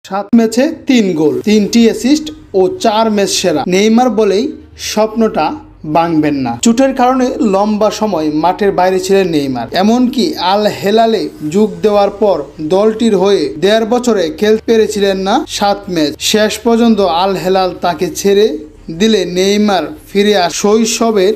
7 ম্যাচে 3 গোল, 3টি অ্যাসিস্ট ও 4 ম্যাচ সেরা। নেইমার বলেই স্বপ্নটা ভাঙবেন না। চোটের কারণে লম্বা সময় মাঠের বাইরে ছিলেন নেইমার। এমনকি আল হেলালে যোগ দেওয়ার পর দলটির হয়ে 1.5 বছরে খেলতে পেরেছিলেন না 7 ম্যাচ। শেষ পর্যন্ত আল হেলাল তাকে ছেড়ে দিলে নেইমার ফিরে শৈশবের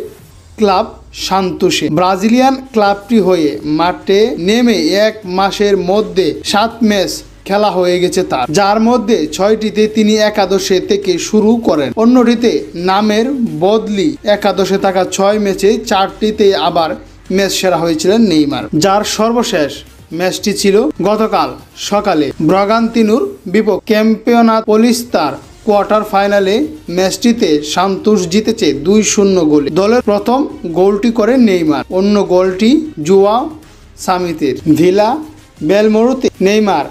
ক্লাব সান্তোসে। ব্রাজিলিয়ান ক্লাবটি হয়ে মাঠে নেমে 1 মাসের মধ্যে 7 ম্যাচ খেলা হয়ে গেছে তার, যার মধ্যে 6টিতে তিনি একাদশে থেকে শুরু করেন। অন্যটিতে নামের বদলি একাদশে থাকা 6 ম্যাচে 4টিতে আবার ম্যাচ সেরা হয়েছিলেন নেইমার, যার সর্বশেষ ম্যাচটি ছিল গতকাল সকালে ব্রাগান্তিনোর বিপক্ষে ক্যাম্পিওনাতো পলিস্তার কোয়ার্টার ফাইনালে। ম্যাচটিতে সান্তোস জিতেছে 2-0 গোলে। দলের প্রথম গোলটি করে নেইমার, অন্য গোলটি জোয়াও সামিতের। ভিলা বেলমোরোতে নেইমার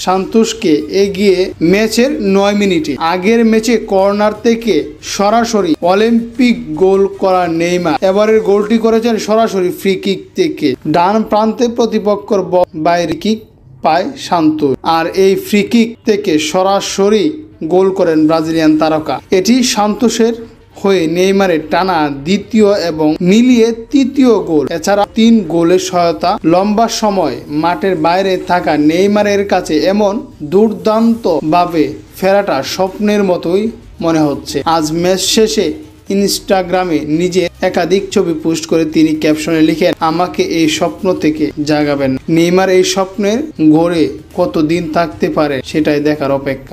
সান্তোসকে এগিয়ে ম্যাচের 9 মিনিটে। আগের ম্যাচে কর্নার থেকে সরাসরি অলিম্পিক গোল করা নেইমার এবারের গোলটি করেছেন সরাসরি ফ্রি কিক থেকে। ডান প্রান্তে প্রতিপক্ষের বাইরে কিক পায় সান্তোস, আর এই ফ্রি কিক থেকে সরাসরি গোল করেন ব্রাজিলিয়ান তারকা। এটি সান্তোসের হয়ে নেইমারের টানা দ্বিতীয় এবং মিলিয়ে তৃতীয় গোল। এছাড়া 3 গোলের সহায়তা। লম্বা সময় মাঠের বাইরে থাকা নেইমারের কাছে এমন দুর্দান্ত ভাবে ফেরাটা স্বপ্নের মতোই মনে হচ্ছে। আজ ম্যাচ শেষে ইনস্টাগ্রামে নিজে একাধিক ছবি পোস্ট করে তিনি ক্যাপশনে লিখেন, আমাকে এই স্বপ্ন থেকে জাগাবেন। নেইমার এই স্বপ্নের ঘোরে কতদিন থাকতে পারে সেটাই দেখার অপেক্ষা।